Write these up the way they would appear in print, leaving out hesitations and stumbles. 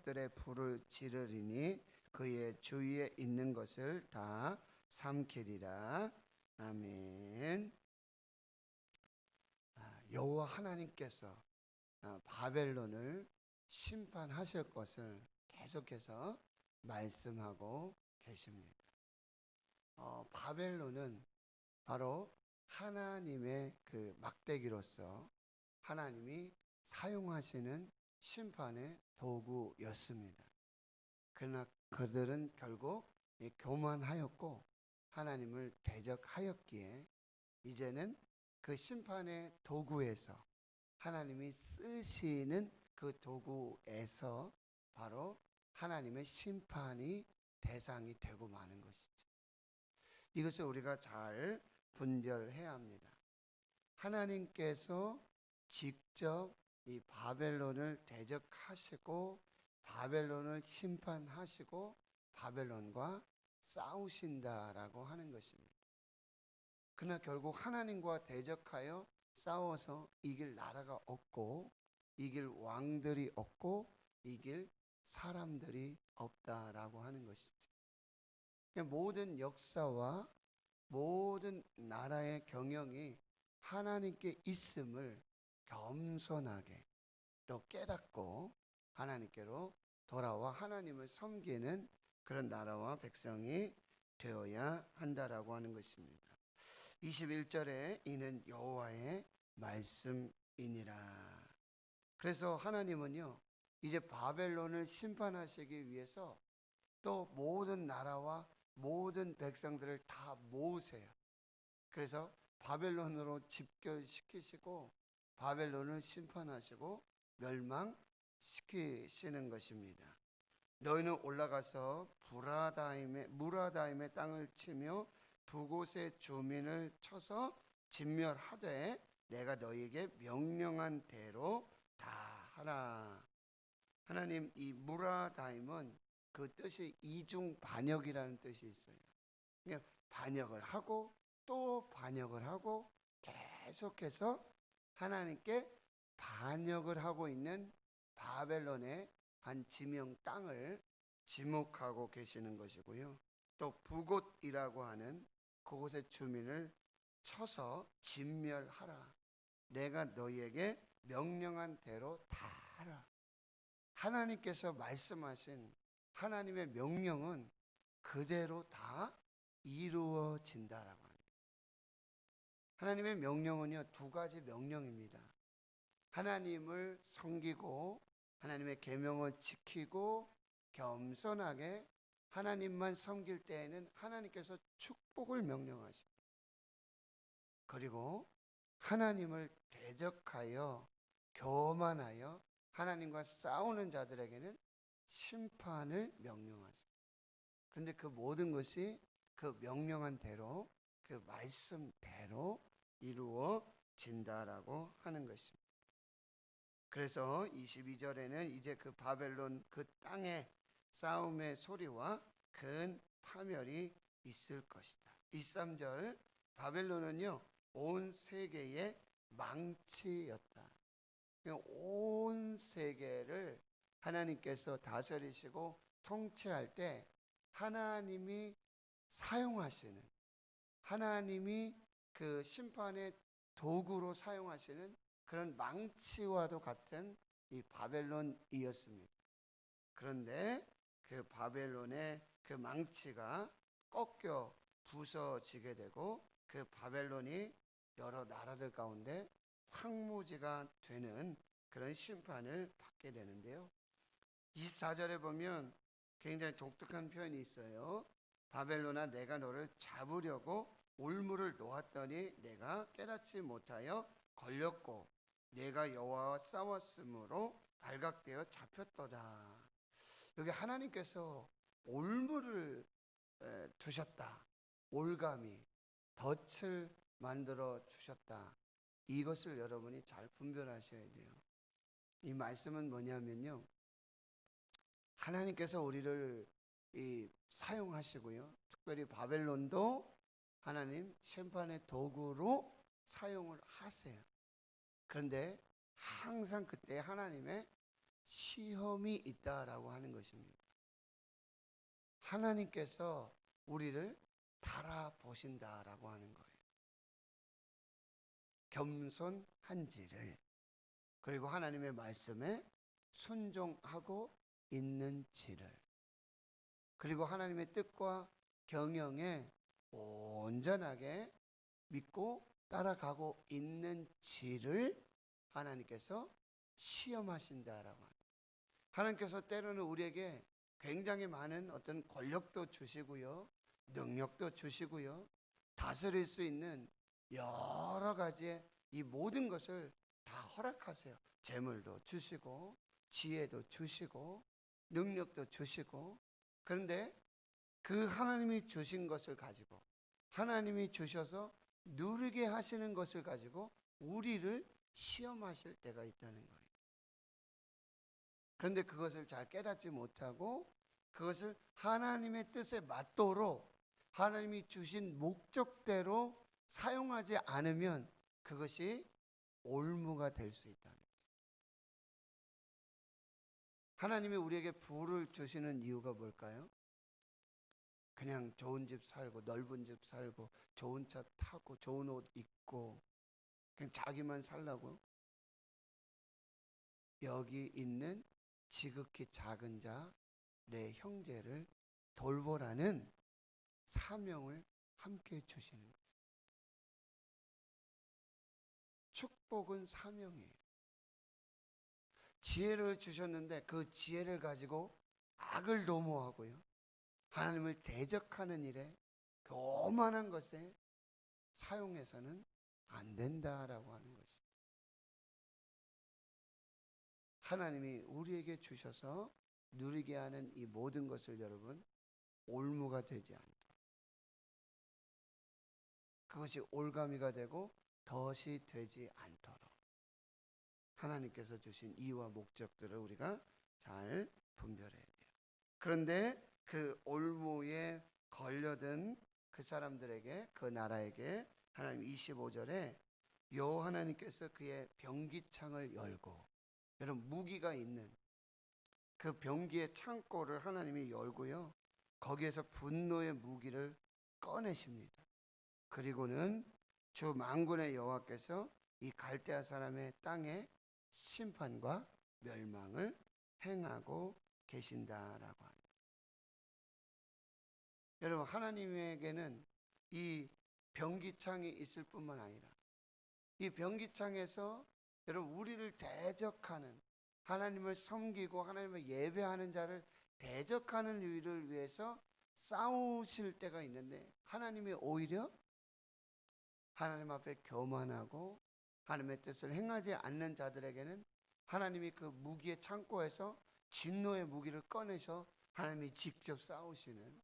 것들에 불을 지르리니 그의 주위에 있는 것을 다 삼키리라. 아멘. 여호와 하나님께서 바벨론을 심판하실 것을 계속해서 말씀하고 계십니다. 바벨론은 바로 하나님의 그 막대기로서 하나님이 사용하시는 심판의 도구였습니다. 그러나 그들은 결국 교만하였고 하나님을 대적하였기에 이제는 그 심판의 도구에서 하나님이 쓰시는 그 도구에서 바로 하나님의 심판이 대상이 되고 마는 것이죠. 이것을 우리가 잘 분별해야 합니다. 하나님께서 직접 이 바벨론을 대적하시고 바벨론을 심판하시고 바벨론과 싸우신다라고 하는 것입니다. 그러나 결국 하나님과 대적하여 싸워서 이길 나라가 없고 이길 왕들이 없고 이길 사람들이 없다라고 하는 것이죠. 모든 역사와 모든 나라의 경영이 하나님께 있음을 겸손하게 또 깨닫고 하나님께로 돌아와 하나님을 섬기는 그런 나라와 백성이 되어야 한다라고 하는 것입니다. 21절에 이는 여호와의 말씀이니라. 그래서 하나님은요 이제 바벨론을 심판하시기 위해서 또 모든 나라와 모든 백성들을 다 모으세요. 그래서 바벨론으로 집결시키시고 바벨론을 심판하시고 멸망시키시는 것입니다. 너희는 올라가서 무라다임의 땅을 치며 두 곳의 주민을 쳐서 진멸하되 내가 너희에게 명령한 대로 다 하라. 하나님, 이 무라다임은 그 뜻이 이중반역이라는 뜻이 있어요. 그러니까 반역을 하고 또 반역을 하고 계속해서 하나님께 반역을 하고 있는 바벨론의 한 지명 땅을 지목하고 계시는 것이고요. 또 부곳이라고 하는 그곳의 주민을 쳐서 진멸하라. 내가 너희에게 명령한 대로 다 하라. 하나님께서 말씀하신 하나님의 명령은 그대로 다 이루어진다라고 합니다. 하나님의 명령은요 두 가지 명령입니다. 하나님을 섬기고 하나님의 계명을 지키고 겸손하게 하나님만 섬길 때에는 하나님께서 축복을 명령하십니다. 그리고 하나님을 대적하여 교만하여 하나님과 싸우는 자들에게는 심판을 명령하십니다. 그런데 그 모든 것이 그 명령한 대로 그 말씀대로 이루어진다라고 하는 것입니다. 그래서 22절에는 이제 그 바벨론 그 땅의 싸움의 소리와 큰 파멸이 있을 것이다. 23절 바벨론은요 온 세계의 망치였다. 온 세계를 하나님께서 다스리시고 통치할 때 하나님이 사용하시는 하나님이 그 심판의 도구로 사용하시는 그런 망치와도 같은 이 바벨론이었습니다. 그런데 그 바벨론의 그 망치가 꺾여 부서지게 되고 그 바벨론이 여러 나라들 가운데 황무지가 되는 그런 심판을 받게 되는데요. 24절에 보면 굉장히 독특한 표현이 있어요. 바벨론아 내가 너를 잡으려고 올무를 놓았더니 내가 깨닫지 못하여 걸렸고 내가 여호와와 싸웠으므로 발각되어 잡혔도다. 여기 하나님께서 올무를 두셨다. 올가미, 덫을 만들어 주셨다. 이것을 여러분이 잘 분별하셔야 돼요. 이 말씀은 뭐냐면요. 하나님께서 우리를 사용하시고요. 특별히 바벨론도 하나님 심판의 도구로 사용을 하세요. 그런데 항상 그때 하나님의 시험이 있다라고 하는 것입니다. 하나님께서 우리를 달아보신다라고 하는 거예요. 겸손한지를, 그리고 하나님의 말씀에 순종하고 있는지를, 그리고 하나님의 뜻과 경영에 온전하게 믿고 따라가고 있는지를 하나님께서 시험하신다라고 합니다. 하나님께서 때로는 우리에게 굉장히 많은 어떤 권력도 주시고요, 능력도 주시고요, 다스릴 수 있는 여러 가지의 이 모든 것을 다 허락하세요. 재물도 주시고 지혜도 주시고 능력도 주시고. 그런데 그 하나님이 주신 것을 가지고, 하나님이 주셔서 누리게 하시는 것을 가지고 우리를 시험하실 때가 있다는 거예요. 그런데 그것을 잘 깨닫지 못하고 그것을 하나님의 뜻에 맞도록 하나님이 주신 목적대로 사용하지 않으면 그것이 올무가 될 수 있다는 거예요. 하나님이 우리에게 부를 주시는 이유가 뭘까요? 그냥 좋은 집 살고 넓은 집 살고 좋은 차 타고 좋은 옷 입고 그냥 자기만 살라고요? 여기 있는 지극히 작은 자 내 형제를 돌보라는 사명을 함께 주시는 거예요. 축복은 사명이에요. 지혜를 주셨는데 그 지혜를 가지고 악을 도모하고요, 하나님을 대적하는 일에, 교만한 것에 사용해서는 안 된다라고 하는 것이죠. 하나님이 우리에게 주셔서 누리게 하는 이 모든 것을 여러분 올무가 되지 않도록, 그것이 올가미가 되고 덫이 되지 않도록 하나님께서 주신 이유와 목적들을 우리가 잘 분별해야 돼요. 그런데 그 올무에 걸려든 그 사람들에게, 그 나라에게 하나님 25절에 여호와 하나님께서 그의 병기창을 열고, 여러분 무기가 있는 그 병기의 창고를 하나님이 열고요, 거기에서 분노의 무기를 꺼내십니다. 그리고는 주 만군의 여호와께서 이 갈대아 사람의 땅에 심판과 멸망을 행하고 계신다라고 합니다. 여러분, 하나님에게는 이 병기창이 있을 뿐만 아니라 이 병기창에서 여러분 우리를 대적하는, 하나님을 섬기고 하나님을 예배하는 자를 대적하는 일을 위해서 싸우실 때가 있는데, 하나님이 오히려 하나님 앞에 교만하고 하나님의 뜻을 행하지 않는 자들에게는 하나님이 그 무기의 창고에서 진노의 무기를 꺼내셔 하나님이 직접 싸우시는,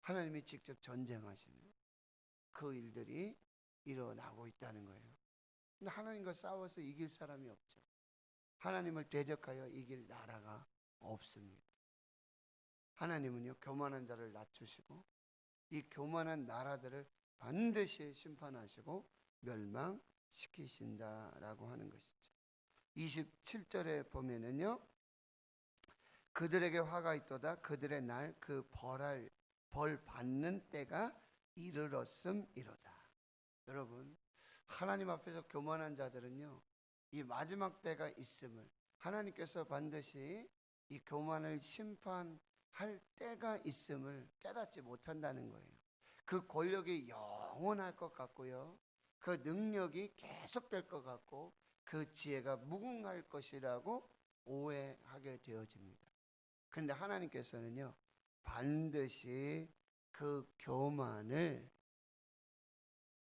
하나님이 직접 전쟁하시는 그 일들이 일어나고 있다는 거예요. 근데 하나님과 싸워서 이길 사람이 없죠. 하나님을 대적하여 이길 나라가 없습니다. 하나님은요, 교만한 자를 낮추시고 이 교만한 나라들을 반드시 심판하시고 멸망시키신다라고 하는 것이죠. 27절에 보면은요, 그들에게 화가 있도다. 그들의 날 그 벌 받는 때가 이르렀음이로다. 여러분, 하나님 앞에서 교만한 자들은요, 이 마지막 때가 있음을, 하나님께서 반드시 이 교만을 심판할 때가 있음을 깨닫지 못한다는 거예요. 그 권력이 영원할 것 같고요, 그 능력이 계속될 것 같고 그 지혜가 무궁할 것이라고 오해하게 되어집니다. 그런데 하나님께서는요, 반드시 그 교만을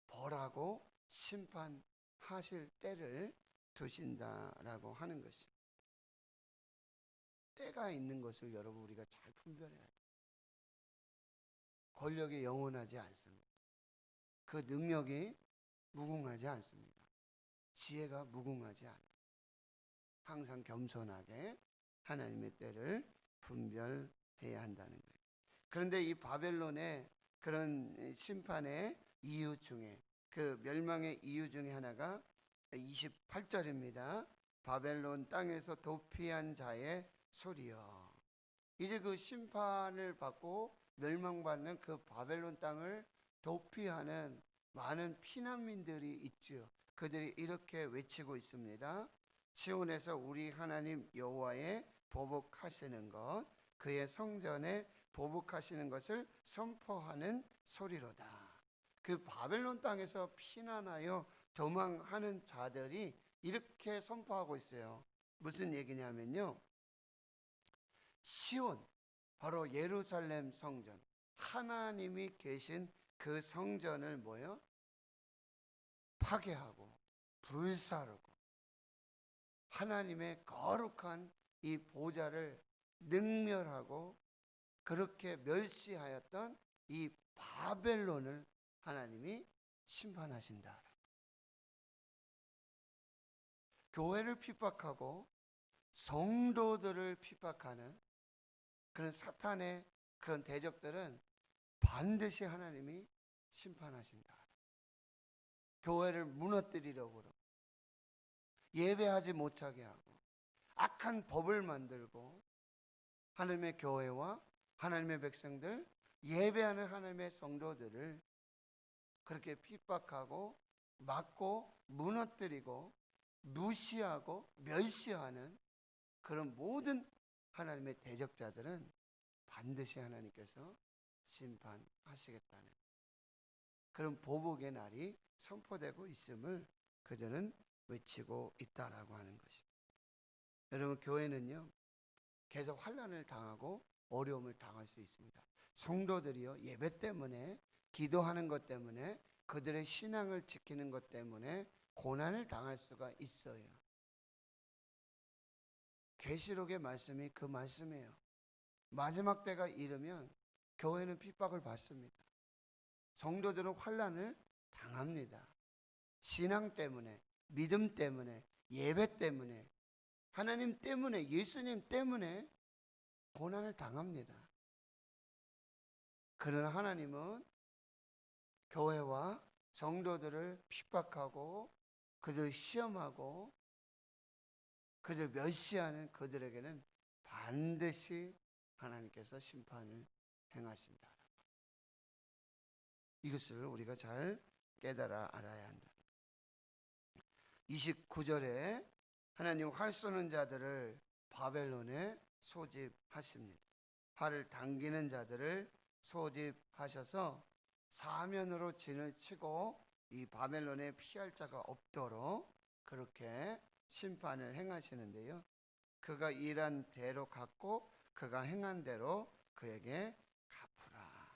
벌하고 심판하실 때를 두신다라고 하는 것입니다. 때가 있는 것을 여러분 우리가 잘 분별해야 돼요. 권력이 영원하지 않습니다. 그 능력이 무궁하지 않습니다. 지혜가 무궁하지 않아요. 항상 겸손하게 하나님의 때를 분별해야 한다는 거예요. 그런데 이 바벨론의 그런 심판의 이유 중에, 그 멸망의 이유 중에 하나가 28절입니다. 바벨론 땅에서 도피한 자의 소리여. 이제 그 심판을 받고 멸망받는 그 바벨론 땅을 도피하는 많은 피난민들이 있죠. 그들이 이렇게 외치고 있습니다. 시온에서 우리 하나님 여호와의 보복하시는 것, 그의 성전에 보복하시는 것을 선포하는 소리로다. 그 바벨론 땅에서 피난하여 도망하는 자들이 이렇게 선포하고 있어요. 무슨 얘기냐면요, 시온, 바로 예루살렘 성전, 하나님이 계신 그 성전을 뭐요? 파괴하고 불사르고 하나님의 거룩한 이 보좌를 능멸하고 그렇게 멸시하였던 이 바벨론을 하나님이 심판하신다. 교회를 핍박하고 성도들을 핍박하는 그런 사탄의 그런 대적들은 반드시 하나님이 심판하신다. 교회를 무너뜨리려고 그러고 예배하지 못하게 하고 악한 법을 만들고 하나님의 교회와 하나님의 백성들, 예배하는 하나님의 성도들을 그렇게 핍박하고 막고 무너뜨리고 무시하고 멸시하는 그런 모든 하나님의 대적자들은 반드시 하나님께서 심판하시겠다는 그런 보복의 날이 선포되고 있음을 그들은 외치고 있다라고 하는 것입니다. 여러분, 교회는요 계속 환난을 당하고 어려움을 당할 수 있습니다. 성도들이요 예배 때문에, 기도하는 것 때문에, 그들의 신앙을 지키는 것 때문에 고난을 당할 수가 있어요. 계시록의 말씀이 그 말씀이에요. 마지막 때가 이르면 교회는 핍박을 받습니다. 성도들은 환난을 당합니다. 신앙 때문에, 믿음 때문에, 예배 때문에, 하나님 때문에, 예수님 때문에 고난을 당합니다. 그러나 하나님은 교회와 성도들을 핍박하고 그들 시험하고 그들 멸시하는 그들에게는 반드시 하나님께서 심판을 행하신다. 이것을 우리가 잘 깨달아 알아야 한다. 29절에 하나님 활 쏘는 자들을 바벨론에 소집하십니다. 활을 당기는 자들을 소집하셔서 사면으로 진을 치고 이 바벨론에 피할 자가 없도록 그렇게 심판을 행하시는데요, 그가 일한 대로 갚고 그가 행한 대로 그에게 갚으라.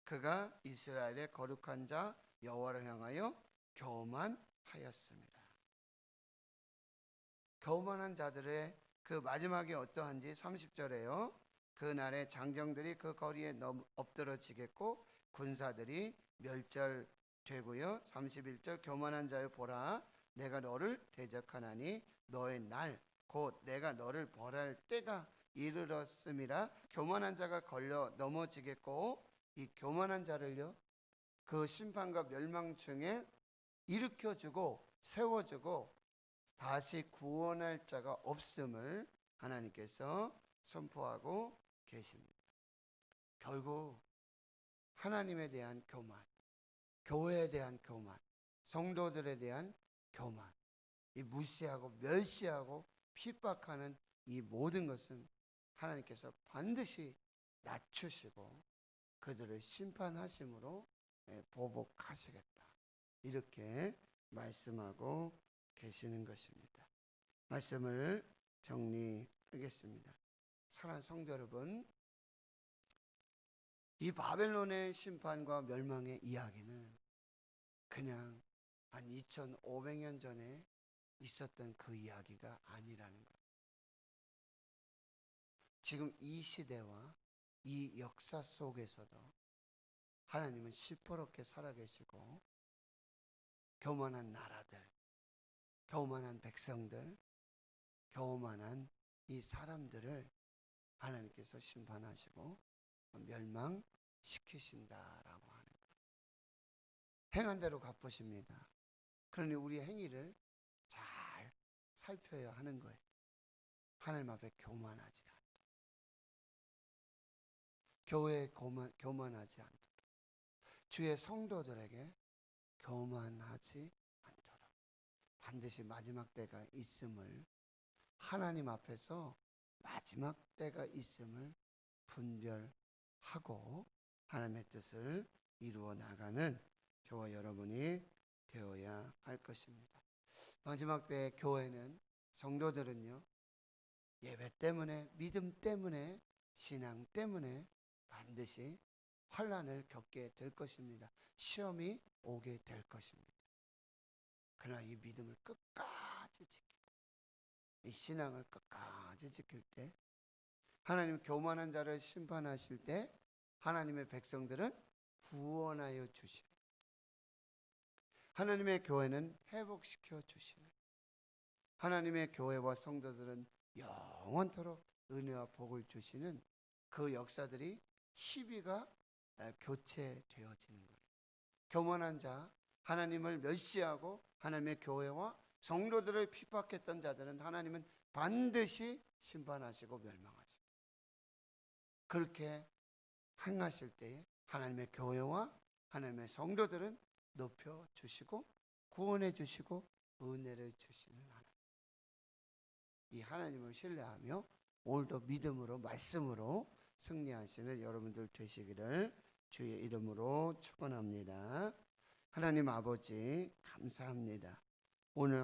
그가 이스라엘의 거룩한 자 여호와를 향하여 교만하였습니다. 교만한 자들의 그 마지막이 어떠한지 30절에요. 그날에 장정들이 그 거리에 엎드러지겠고 군사들이 멸절되고요. 31절 교만한 자여 보라, 내가 너를 대적하나니 너의 날 곧 내가 너를 벌할 때가 이르렀음이라. 교만한 자가 걸려 넘어지겠고 이 교만한 자를요 그 심판과 멸망 중에 일으켜주고 세워주고 다시 구원할 자가 없음을 하나님께서 선포하고 계십니다. 결국 하나님에 대한 교만, 교회에 대한 교만, 성도들에 대한 교만, 이 무시하고 멸시하고 핍박하는 이 모든 것은 하나님께서 반드시 낮추시고 그들을 심판하심으로 보복하시겠다, 이렇게 말씀하고 계시는 것입니다. 말씀을 정리하겠습니다. 사랑하는 성도 여러분, 이 바벨론의 심판과 멸망의 이야기는 그냥 한 2500년 전에 있었던 그 이야기가 아니라는 거예요. 지금 이 시대와 이 역사 속에서도 하나님은 시퍼렇게 살아계시고 교만한 나라들, 교만한 백성들, 교만한 이 사람들을 하나님께서 심판하시고 멸망시키신다라고 하는 거예요. 행한 대로 갚으십니다. 그러니 우리 행위를 잘 살펴야 하는 거예요. 하나님 앞에 교만하지 않도록. 교회에 교만하지 않도록. 주의 성도들에게 교만하지 않도록. 반드시 마지막 때가 있음을, 하나님 앞에서 마지막 때가 있음을 분별하고 하나님의 뜻을 이루어 나가는 저와 여러분이 되어야 할 것입니다. 마지막 때 교회는, 성도들은요, 예배 때문에, 믿음 때문에, 신앙 때문에 반드시 환난을 겪게 될 것입니다. 시험이 오게 될 것입니다. 그러나 이 믿음을 끝까지 지키고 이 신앙을 끝까지 지킬 때, 하나님 교만한 자를 심판하실 때 하나님의 백성들은 구원하여 주시는, 하나님의 교회는 회복시켜 주시는, 하나님의 교회와 성도들은 영원토록 은혜와 복을 주시는 그 역사들이 희비가 교체되어지는 거예요. 교만한 자, 하나님을 멸시하고 하나님의 교회와 성도들을 핍박했던 자들은 하나님은 반드시 심판하시고 멸망하시고, 그렇게 행하실 때에 하나님의 교회와 하나님의 성도들은 높여주시고 구원해 주시고 은혜를 주시는 하나님, 이 하나님을 신뢰하며 오늘도 믿음으로, 말씀으로 승리하시는 여러분들 되시기를 주의 이름으로 축원합니다. 하나님 아버지 감사합니다. 오늘